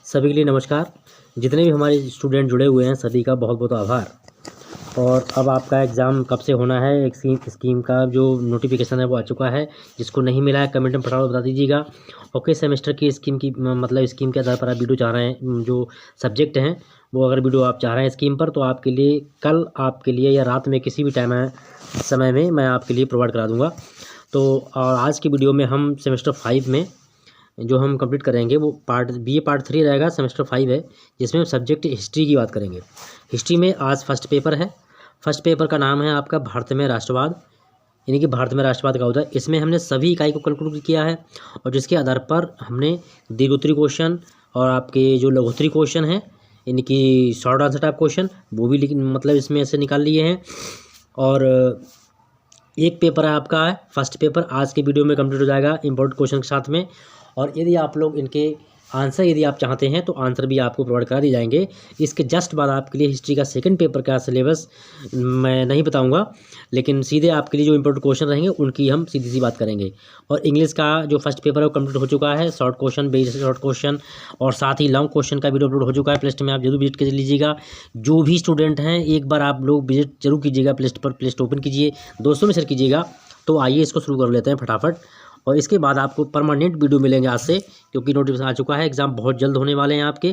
सभी के लिए नमस्कार। जितने भी हमारे स्टूडेंट जुड़े हुए हैं सभी का बहुत बहुत आभार। और अब आपका एग्ज़ाम कब से होना है, एक स्कीम का जो नोटिफिकेशन है वो आ चुका है। जिसको नहीं मिला है कमेंट में फटाफट बता दीजिएगा। और किस सेमेस्टर की स्कीम की मतलब स्कीम के आधार पर आप वीडियो चाह रहे हैं, जो सब्जेक्ट हैं वो अगर वीडियो आप चाह रहे हैं स्कीम पर, तो आपके लिए कल आपके लिए या रात में किसी भी टाइम समय में मैं आपके लिए प्रोवाइड करा दूँगा। तो और आज की वीडियो में हम सेमेस्टर 5 में जो हम कंप्लीट करेंगे वो पार्ट 3 रहेगा। सेमेस्टर 5 है जिसमें हम सब्जेक्ट हिस्ट्री की बात करेंगे। हिस्ट्री में आज फर्स्ट पेपर है। फर्स्ट पेपर का नाम है आपका भारत में राष्ट्रवाद, यानी कि भारत में राष्ट्रवाद का होता है। इसमें हमने सभी इकाई को कंक्लूड किया है और जिसके आधार पर हमने दीर्घोत्तरी क्वेश्चन और आपके जो लघुत्तरी क्वेश्चन हैं, यानी कि शॉर्ट आंसर टाइप क्वेश्चन, वो भी मतलब इसमें से निकाल लिए हैं। और एक पेपर है आपका है फर्स्ट पेपर, आज के वीडियो में कंप्लीट हो जाएगा इम्पोर्टेंट क्वेश्चन के साथ में। और यदि आप लोग इनके आंसर यदि आप चाहते हैं तो आंसर भी आपको प्रोवाइड करा दिए जाएंगे। इसके जस्ट बाद आपके लिए हिस्ट्री का सेकंड पेपर का सिलेबस मैं नहीं बताऊंगा, लेकिन सीधे आपके लिए जो इंपॉर्टेंट क्वेश्चन रहेंगे उनकी हम सीधी सी बात करेंगे। और इंग्लिश का जो फर्स्ट पेपर है वो कंप्लीट हो चुका है, short question, based short question और साथ ही लॉन्ग क्वेश्चन का वीडियो अपलोड हो चुका है। प्लेलिस्ट में आप जरूर विजिट कर लीजिएगा। जो भी स्टूडेंट हैं एक बार आप लोग विजिट जरूर कीजिएगा, प्लेलिस्ट ओपन कीजिए, दोस्तों में शेयर कीजिएगा। तो आइए इसको शुरू कर लेते हैं फटाफट। और इसके बाद आपको परमानेंट वीडियो मिलेंगे आज से, क्योंकि नोटिफिकेशन आ चुका है, एग्जाम बहुत जल्द होने वाले हैं आपके।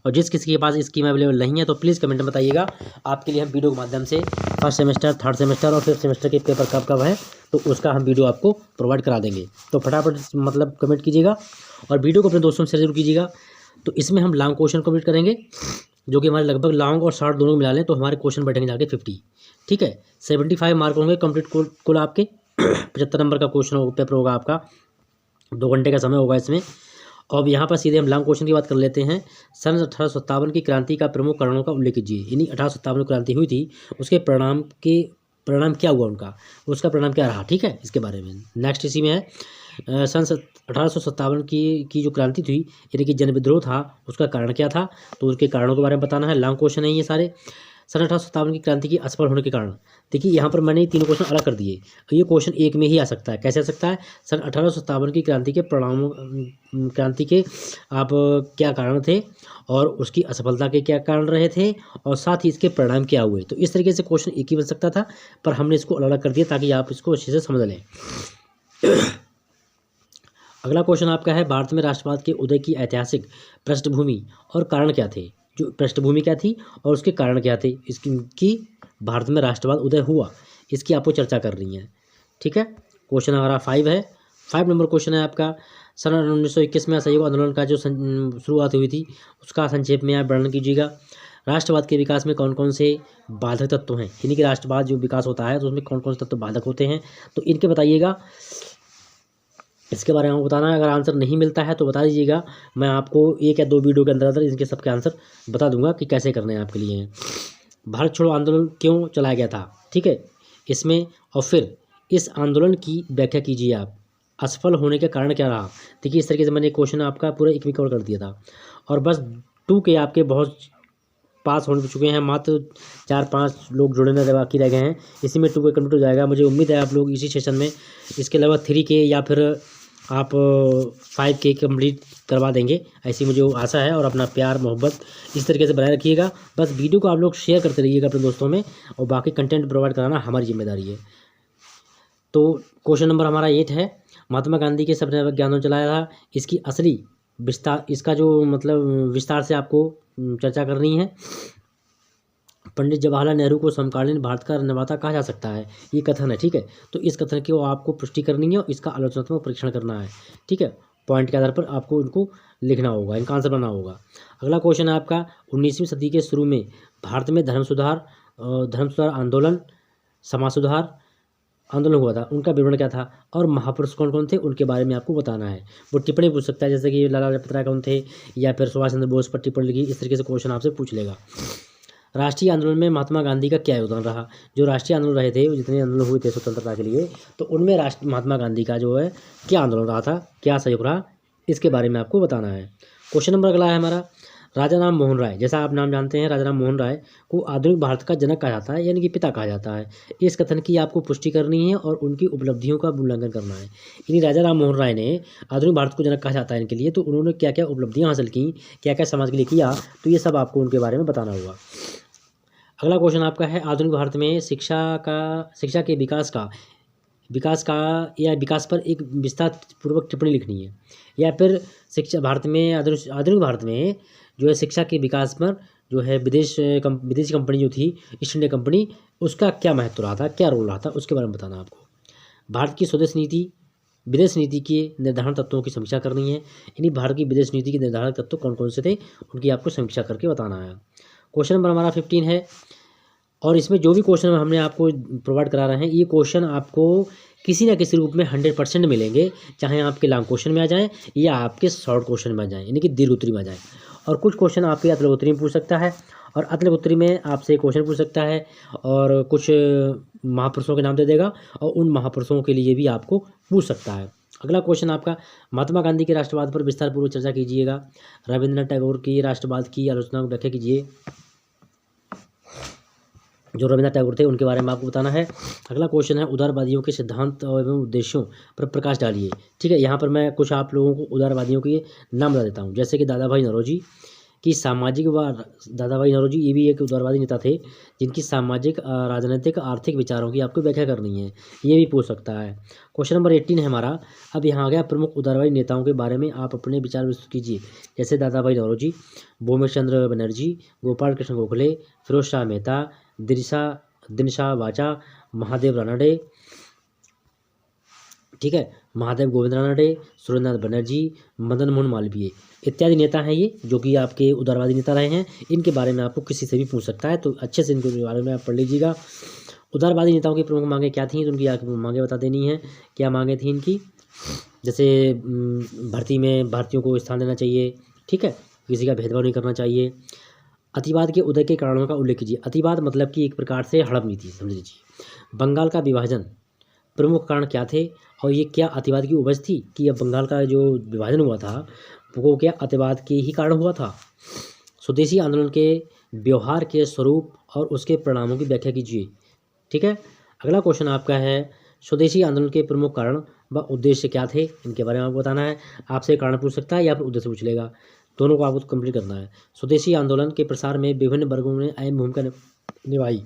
और जिस किसी के पास स्कीम अवेलेबल नहीं है तो प्लीज़ कमेंट में बताइएगा। आपके लिए हम वीडियो के माध्यम से फर्स्ट सेमेस्टर, थर्ड सेमेस्टर और फिफ्थ सेमेस्टर के पेपर कब कब है तो उसका हम वीडियो आपको प्रोवाइड करा देंगे। तो फटाफट कमेंट कीजिएगा और वीडियो को अपने दोस्तों से जरूर कीजिएगा। तो इसमें हम लॉन्ग क्वेश्चन कंप्लीट करेंगे, जो कि हमारे लगभग लॉन्ग और शॉर्ट दोनों मिला लें तो हमारे क्वेश्चन बैठेंगे जाके 50। ठीक है, 75 मार्क होंगे कंप्लीट कुल आपके। 75 नंबर का क्वेश्चन पेपर होगा आपका, 2 घंटे का समय होगा इसमें। अब यहाँ पर सीधे हम लॉन्ग क्वेश्चन की बात कर लेते हैं। सन 1857 की क्रांति का प्रमुख कारणों का उल्लेख कीजिए। यानी 1857 में क्रांति हुई थी, उसके परिणाम क्या हुआ उनका, उसका परिणाम क्या रहा। ठीक है, इसके बारे में नेक्स्ट इसी में है। सन 1857 की जो क्रांति थी, यानी कि जन विद्रोह था, उसका कारण क्या था, तो उसके कारणों के बारे में बताना है। लॉन्ग क्वेश्चन है ये सारे। सन 1857 की क्रांति की असफल होने के कारण, देखिए यहाँ पर मैंने तीनों क्वेश्चन अलग कर दिए। ये क्वेश्चन एक में ही आ सकता है। कैसे आ सकता है? सन 1857 की क्रांति के परिणामों, क्रांति के आप क्या कारण थे और उसकी असफलता के क्या कारण रहे थे और साथ ही इसके परिणाम क्या हुए। तो इस तरीके से क्वेश्चन एक ही बन सकता था, पर हमने इसको अलग अलग कर दिया ताकि आप इसको अच्छे से समझ लें। अगला क्वेश्चन आपका है, भारत में राष्ट्रवाद के उदय की ऐतिहासिक पृष्ठभूमि और कारण क्या थे। जो पृष्ठभूमि क्या थी और उसके कारण क्या थे, इसकी भारत में राष्ट्रवाद उदय हुआ, इसकी आपको चर्चा कर रही है। ठीक है, क्वेश्चन हमारा 5 है। 5 नंबर क्वेश्चन है आपका, सन 1921 में असहयोग आंदोलन का जो शुरुआत हुई थी उसका संक्षेप में आप वर्णन कीजिएगा। राष्ट्रवाद के विकास में कौन कौन से बाधक तत्व हैं, यानी कि राष्ट्रवाद जो विकास होता है तो उसमें कौन कौन से तत्व बाधक होते हैं, तो इनके बताइएगा। इसके बारे में बताना है। अगर आंसर नहीं मिलता है तो बता दीजिएगा, मैं आपको 1 या 2 वीडियो के अंदर अंदर इनके सबके आंसर बता दूंगा कि कैसे करने हैं आपके लिए। भारत छोड़ो आंदोलन क्यों चलाया गया था, ठीक है, इसमें। और फिर इस आंदोलन की व्याख्या कीजिए आप। असफल होने के कारण क्या रहा। देखिए इस तरीके से मैंने क्वेश्चन आपका पूरा एक में कवर कर दिया था। और बस 2 के आपके बहुत पास हो चुके हैं, मात्र 4-5 लोग जुड़ने बाकी रह गए हैं। इसी में 2 के कंप्लीट हो जाएगा। मुझे उम्मीद है आप लोग इसी सेशन में इसके अलावा 3 के या फिर आप 5 के कंप्लीट करवा देंगे, ऐसी मुझे आशा है। और अपना प्यार मोहब्बत इस तरीके से बनाए रखिएगा। बस वीडियो को आप लोग शेयर करते रहिएगा अपने दोस्तों में, और बाकी कंटेंट प्रोवाइड कराना हमारी जिम्मेदारी है। तो क्वेश्चन नंबर हमारा 8 है, महात्मा गांधी के सपने ज्ञान आंदोलन चलाया था, इसकी असली विस्तार, इसका जो विस्तार से आपको चर्चा करनी है। पंडित जवाहरलाल नेहरू को समकालीन भारत का निर्माता कहा जा सकता है, ये कथन है। ठीक है, तो इस कथन की आपको पुष्टि करनी है और इसका आलोचनात्मक परीक्षण करना है। ठीक है, पॉइंट के आधार पर आपको इनको लिखना होगा, इनका आंसर बनाना होगा। अगला क्वेश्चन है आपका, 19वीं सदी के शुरू में भारत में धर्म सुधार आंदोलन, समाज सुधार आंदोलन हुआ था, उनका विवरण क्या था और महापुरुष कौन कौन थे उनके बारे में आपको बताना है। वो टिप्पणी पूछ सकता है, जैसे कि लाला लाजपत राय कौन थे या फिर सुभाष चंद्र बोस पर टिप्पणी लिखी, इस तरीके से क्वेश्चन आपसे पूछ लेगा। राष्ट्रीय आंदोलन में महात्मा गांधी का क्या योगदान रहा। जो राष्ट्रीय आंदोलन रहे थे, जितने आंदोलन हुए थे स्वतंत्रता के लिए, तो उनमें महात्मा गांधी का जो है क्या आंदोलन रहा था, क्या सहयोग रहा, इसके बारे में आपको बताना है। क्वेश्चन नंबर अगला है हमारा, राजा राम मोहन राय, जैसा आप नाम जानते हैं, राजा राम मोहन राय को आधुनिक भारत का जनक कहा जाता है, यानी कि पिता कहा जाता है। इस कथन की आपको पुष्टि करनी है और उनकी उपलब्धियों का मूल्यांकन करना है। यानी राजा राम मोहन राय ने आधुनिक भारत को जनक कहा जाता है इनके लिए, तो उन्होंने क्या क्या उपलब्धियाँ हासिल की, क्या क्या समाज के लिए किया, तो ये सब आपको उनके बारे में बताना होगा। अगला क्वेश्चन आपका है, आधुनिक भारत में शिक्षा के विकास का या विकास पर एक विस्तार पूर्वक टिप्पणी लिखनी है। या फिर शिक्षा भारत में आधुनिक भारत में जो है शिक्षा के विकास पर जो है विदेशी कंपनी जो थी ईस्ट इंडिया कंपनी, उसका क्या महत्व रहा था, क्या रोल रहा था, उसके बारे में बताना आपको। भारत की स्वदेश नीति विदेश नीति के निर्धारण तत्वों की समीक्षा करनी है। यानी भारत की विदेश नीति के निर्धारक तत्व कौन कौन से थे, उनकी आपको समीक्षा करके बताना है। क्वेश्चन नंबर हमारा 15 है, और इसमें जो भी क्वेश्चन हमने आपको प्रोवाइड करा रहे हैं, ये क्वेश्चन आपको किसी न किसी रूप में 100% मिलेंगे, चाहे आपके लॉन्ग क्वेश्चन में आ जाएं या आपके शॉर्ट क्वेश्चन में आ जाएं, यानी कि दीर्घ उत्तरी में आ जाएं। और कुछ क्वेश्चन आपके अतल उत्तरी में पूछ सकता है, और अतल उत्तरी में आपसे क्वेश्चन पूछ सकता है, और कुछ महापुरुषों के नाम दे देगा, और उन महापुरुषों के लिए भी आपको पूछ सकता है। अगला क्वेश्चन आपका, महात्मा गांधी के राष्ट्रवाद पर विस्तार पूर्वक चर्चा कीजिएगा। रविंद्रनाथ टैगोर की राष्ट्रवाद की आलोचना को व्याख्या कीजिए। जो रविंद्रनाथ टैगोर थे उनके बारे में आपको बताना है। अगला क्वेश्चन है, उदारवादियों के सिद्धांत एवं उद्देश्यों पर प्रकाश डालिए। ठीक है, यहाँ पर मैं कुछ आप लोगों को उदारवादियों के नाम बता देता हूँ, जैसे कि दादा भाई नौरोजी ये भी एक उदारवादी नेता थे, जिनकी सामाजिक राजनीतिक आर्थिक विचारों की आपको व्याख्या करनी है, ये भी पूछ सकता है। क्वेश्चन नंबर 18 है हमारा। अब यहाँ आ गया प्रमुख उदारवादी नेताओं के बारे में आप अपने विचार विस्तृत कीजिए, जैसे दादा भाई नौरोजी, भूमेश चंद्र बनर्जी, गोपाल कृष्ण गोखले, फिरोज शाह मेहता, दिनशा वाचा, महादेव रानडे, ठीक है, महादेव गोविंद रानडे, सुरेंद्रनाथ बनर्जी, मदन मोहन मालवीय इत्यादि नेता हैं ये, जो कि आपके उदारवादी नेता रहे हैं। इनके बारे में आपको किसी से भी पूछ सकता है, तो अच्छे से इनके बारे में आप पढ़ लीजिएगा। उदारवादी नेताओं की प्रमुख मांगे क्या थी, तो उनकी आपको मांगे बता देनी है, क्या मांगे थी इनकी। जैसे भर्ती में भारतीयों को स्थान देना चाहिए, ठीक है, किसी का भेदभाव नहीं करना चाहिए। अतिवाद के उदय के कारणों का उल्लेख कीजिए। अतिवाद मतलब कि एक प्रकार से हड़प नीति समझ लीजिए। बंगाल का विभाजन प्रमुख कारण क्या थे, और ये क्या अतिवाद की उपज थी कि अब बंगाल का जो विभाजन हुआ था वो क्या अतिवाद के ही कारण हुआ था। स्वदेशी आंदोलन के व्यवहार के स्वरूप और उसके परिणामों की व्याख्या कीजिए। ठीक है, अगला क्वेश्चन आपका है, स्वदेशी आंदोलन के प्रमुख कारण व उद्देश्य क्या थे, इनके बारे में आपको बताना है। आपसे कारण पूछ सकता है या फिर उद्देश्य पूछ लेगा, दोनों को आपको कंप्लीट करना है। स्वदेशी आंदोलन के प्रसार में विभिन्न वर्गों ने अहम भूमिका निभाई,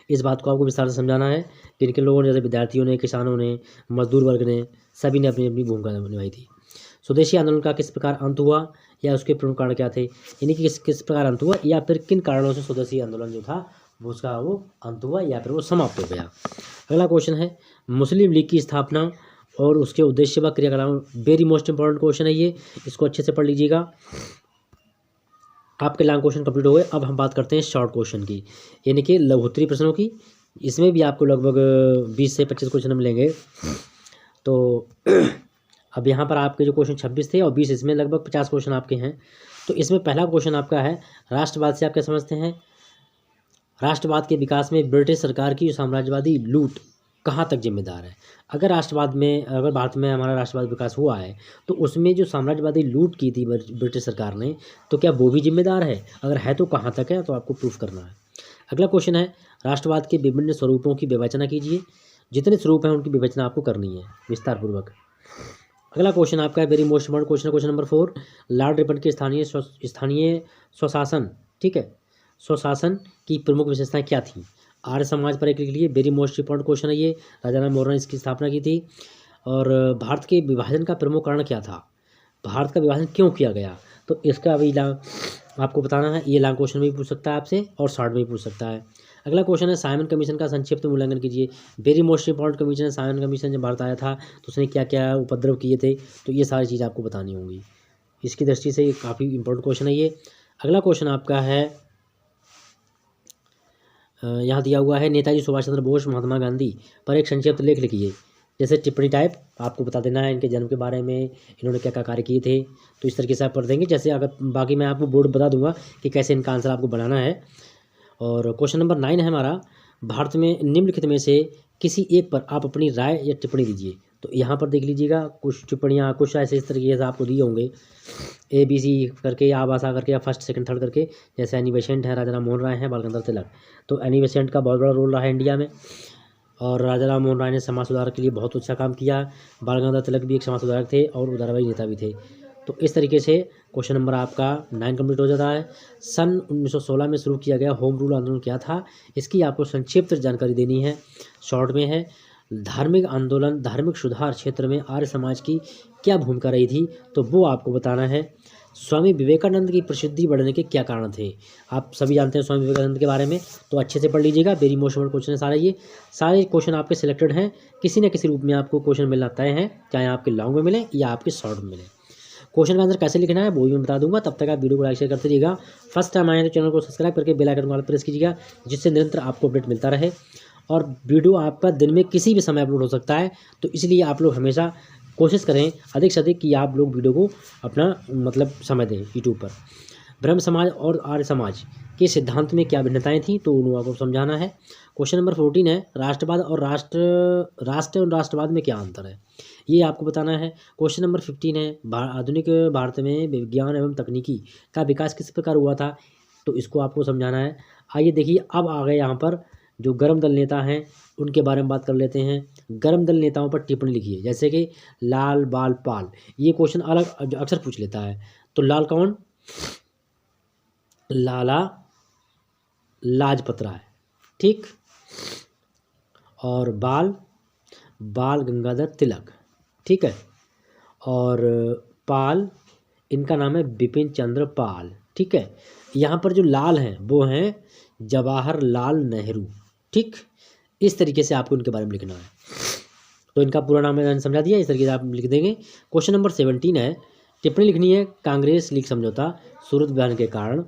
इस बात को आपको विस्तार से समझाना है। किन किन लोगों ने, जैसे विद्यार्थियों ने, किसानों ने, मजदूर वर्ग ने, सभी ने अपनी अपनी भूमिका निभाई थी। स्वदेशी आंदोलन का किस प्रकार अंत हुआ, या उसके प्रमुख कारण क्या थे, यानी कि किस प्रकार अंत हुआ, या फिर किन कारणों से स्वदेशी आंदोलन जो था उसका वो अंत हुआ या फिर वो समाप्त हो गया। अगला क्वेश्चन है, मुस्लिम लीग की स्थापना और उसके उद्देश्य व क्रियाकलाप, वेरी मोस्ट इंपॉर्टेंट क्वेश्चन है ये, इसको अच्छे से पढ़ लीजिएगा। आपके लॉन्ग क्वेश्चन कंप्लीट हो गए। अब हम बात करते हैं शॉर्ट क्वेश्चन की, यानी कि लघुत्तरी प्रश्नों की। इसमें भी आपको लगभग 20 से 25 क्वेश्चन मिलेंगे। तो अब यहाँ पर आपके जो क्वेश्चन 26 थे और 20, इसमें लगभग 50 क्वेश्चन आपके हैं। तो इसमें पहला क्वेश्चन आपका है, राष्ट्रवाद से आप क्या समझते हैं। राष्ट्रवाद के विकास में ब्रिटिश सरकार की साम्राज्यवादी लूट कहाँ तक जिम्मेदार है। अगर भारत में हमारा राष्ट्रवाद विकास हुआ है, तो उसमें जो साम्राज्यवादी लूट की थी ब्रिटिश सरकार ने, तो क्या वो भी जिम्मेदार है, अगर है तो कहाँ तक है, तो आपको प्रूफ करना है। अगला क्वेश्चन है, राष्ट्रवाद के विभिन्न स्वरूपों की विवेचना कीजिए। जितने स्वरूप हैं उनकी विवेचना आपको करनी है विस्तार पूर्वक। अगला क्वेश्चन आपका है very most important question number 4, Lord Ripon के स्थानीय स्वशासन, ठीक है, स्वशासन की प्रमुख विशेषताएं क्या थी। आर्य समाज पर एक लिख लिए, वेरी मोस्ट इंपॉर्टेंट क्वेश्चन है ये। राजा राम मोहन ने इसकी स्थापना की थी। और भारत के विभाजन का प्रमुख कारण क्या था, भारत का विभाजन क्यों किया गया, तो इसका अभी आपको बताना है। ये लॉन्ग क्वेश्चन में भी पूछ सकता है आपसे और शॉर्ट में भी पूछ सकता है। अगला क्वेश्चन है, साइमन कमीशन का संक्षिप्त मूल्यांकन कीजिए। वेरी मोस्ट इंपॉर्टेंट कमीशन है साइमन कमीशन। जब भारत आया था तो उसने क्या क्या उपद्रव किए थे, तो ये सारी चीज़ आपको बतानी होंगी। इसकी दृष्टि से काफ़ी इंपॉर्टेंट क्वेश्चन है ये। अगला क्वेश्चन आपका है, यहाँ दिया हुआ है, नेताजी सुभाष चंद्र बोस महात्मा गांधी पर एक संक्षिप्त लेख लिखिए। जैसे टिप्पणी टाइप आपको बता देना है, इनके जन्म के बारे में, इन्होंने क्या क्या कार्य किए थे, तो इस तरीके से आप पढ़ देंगे। जैसे अगर बाकी मैं आपको बोर्ड बता दूंगा कि कैसे इनका आंसर आपको बनाना है। और क्वेश्चन नंबर 9 है हमारा, भारत में निम्नलिखित में से किसी एक पर आप अपनी राय या टिप्पणी दीजिए। तो यहाँ पर देख लीजिएगा कुछ टिप्पणियाँ कुछ ऐसे इस तरीके से आपको दिए होंगे ABC करके या आबासा करके या फर्स्ट सेकंड थर्ड करके, जैसे एनी बेसेंट है, राजा राम मोहन राय हैं, बाल गंगाधर तिलक। तो एनी बेसेंट का बहुत बड़ा रोल रहा है इंडिया में, और राजा राम मोहन राय ने समाज सुधार के लिए बहुत अच्छा काम किया। बाल गंगाधर तिलक भी एक समाज सुधारक थे और उदारवादी नेता भी थे। तो इस तरीके से क्वेश्चन नंबर आपका 9 कंप्लीट हो जाता है। सन 1916 में शुरू किया गया होम रूल आंदोलन क्या था, इसकी आपको संक्षिप्त जानकारी देनी है, शॉर्ट में है। धार्मिक आंदोलन, धार्मिक सुधार क्षेत्र में आर्य समाज की क्या भूमिका रही थी, तो वो आपको बताना है। स्वामी विवेकानंद की प्रसिद्धि बढ़ने के क्या कारण थे, आप सभी जानते हैं स्वामी विवेकानंद के बारे में, तो अच्छे से पढ़ लीजिएगा। वेरी मोस्ट इम्पोर्टेंट क्वेश्चन है सारे, ये सारे क्वेश्चन आपके सिलेक्टेड हैं, किसी न किसी रूप में आपको क्वेश्चन मिलना तय है, चाहे आपके लॉन्ग में मिले या आपके शॉर्ट में मिले। क्वेश्चन का आंसर कैसे लिखना है वो भी मैं बता दूंगा। तब तक आप वीडियो को लाइक शेयर करते रहिएगा। फर्स्ट टाइम आए तो चैनल को सब्सक्राइब करके बेल आइकन को प्रेस कीजिएगा, जिससे निरंतर आपको अपडेट मिलता रहे। और वीडियो आपका दिन में किसी भी समय अपलोड हो सकता है, तो इसलिए आप लोग हमेशा कोशिश करें अधिक से अधिक कि आप लोग वीडियो को अपना मतलब समय दें यूट्यूब पर। ब्रह्म समाज और आर्य समाज के सिद्धांत में क्या भिन्नताएं थी, तो उन्हें आपको समझाना है। क्वेश्चन नंबर 14 है, राष्ट्रवाद और राष्ट्र और राष्ट्रवाद में क्या अंतर है, ये आपको बताना है। क्वेश्चन नंबर 15 है, आधुनिक भारत में विज्ञान एवं तकनीकी का विकास किस प्रकार हुआ था, तो इसको आपको समझाना है। आइए देखिए, अब आ गए यहाँ पर जो गर्म दल नेता हैं उनके बारे में बात कर लेते हैं। गर्म दल नेताओं पर टिप्पणी लिखिए, जैसे कि लाल, बाल, पाल, ये क्वेश्चन अलग अक्सर पूछ लेता है। तो लाल कौन, लाला लाजपत राय, ठीक। और बाल, बाल गंगाधर तिलक, ठीक है। और पाल, इनका नाम है बिपिन चंद्र पाल, ठीक है। यहाँ पर जो लाल हैं वो हैं जवाहरलाल नेहरू, ठीक। इस तरीके से आपको इनके बारे में लिखना है। तो इनका पूरा नाम मैंने समझा दिया, इस तरीके से आप लिख देंगे। क्वेश्चन नंबर 17 है, टिप्पणी लिखनी है कांग्रेस लीग समझौता सूरत विभाजन के कारण,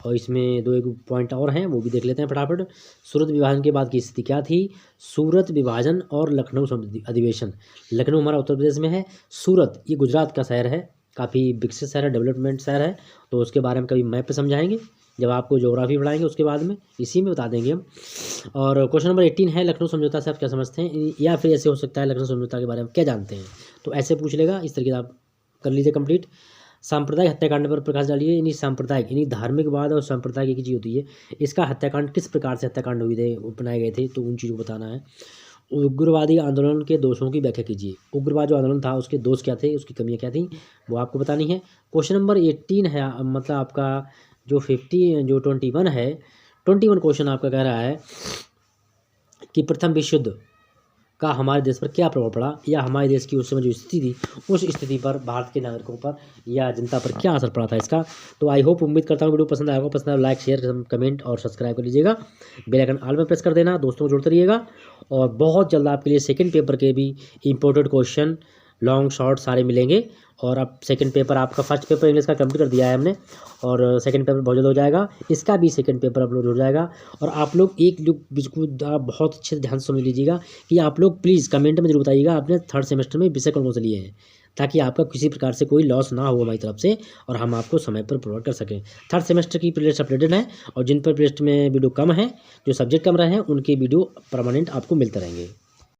और इसमें दो एक पॉइंट और हैं वो भी देख लेते हैं फटाफट। सूरत विभाजन के बाद की स्थिति क्या थी, सूरत विभाजन और लखनऊ अधिवेशन। लखनऊ हमारा उत्तर प्रदेश में है, सूरत ये गुजरात का शहर है, काफ़ी विकसित शहर है, डेवलपमेंट शहर है, तो उसके बारे में कभी मैप पे समझाएंगे जब आपको ज्योग्राफी पढ़ाएंगे, उसके बाद में इसी में बता देंगे हम। और क्वेश्चन नंबर 18 है, लखनऊ समझौता से आप क्या समझते हैं, या फिर ऐसे हो सकता है लखनऊ समझौता के बारे में क्या जानते हैं, तो ऐसे पूछ लेगा। इस तरीके से आप कर लीजिए कंप्लीट। सांप्रदायिक हत्याकांड पर प्रकाश डालिए। यानी सांप्रदायिक यानी धार्मिकवाद और सांप्रदायिक एक चीज़ होती है, इसका हत्याकांड किस प्रकार से हत्याकांड हुए थे, अपनाए गए थे, तो उन चीज़ों को बताना है। उग्रवादी आंदोलन के दोषों की व्याख्या कीजिए। उग्रवाद जो आंदोलन था उसके दोष क्या थे, उसकी कमियां क्या थी, वो आपको बतानी है। क्वेश्चन नंबर 18 है, मतलब आपका जो 21 है, 21 क्वेश्चन आपका कह रहा है कि प्रथम विश्व युद्ध का हमारे देश पर क्या प्रभाव पड़ा, या हमारे देश की उस समय जो स्थिति थी उस स्थिति पर भारत के नागरिकों पर या जनता पर क्या असर पड़ा था इसका। तो आई होप, उम्मीद करता हूँ वीडियो पसंद आएगा। पसंद आए लाइक शेयर कमेंट और सब्सक्राइब कर लीजिएगा। बेल आइकन ऑल में प्रेस कर देना, दोस्तों को जोड़ते रहिएगा। और बहुत जल्द आपके लिए सेकंड पेपर के भी इंपॉर्टेंट क्वेश्चन लॉन्ग शॉर्ट सारे मिलेंगे। और अब सेकंड पेपर आपका, फर्स्ट पेपर इंग्लिश का कंप्लीट कर दिया है हमने, और सेकंड पेपर बहुत जल्द हो जाएगा, इसका भी सेकंड पेपर अपलोड हो जाएगा। और आप लोग एक जो बिल्कुल आप बहुत अच्छे से ध्यान से समझ लीजिएगा कि आप लोग प्लीज़ कमेंट में जरूर बताइएगा आपने थर्ड सेमेस्टर में विषय कौन कौन से लिए हैं, ताकि आपका किसी प्रकार से कोई लॉस ना हो हमारी तरफ से, और हम आपको समय पर प्रोवाइड कर सकें। थर्ड सेमेस्टर की प्लेलिस्ट अपडेटेड है, और जिन पर प्लेलिस्ट में वीडियो कम है, जो सब्जेक्ट कम रहे हैं, उनके वीडियो परमानेंट आपको मिलते रहेंगे।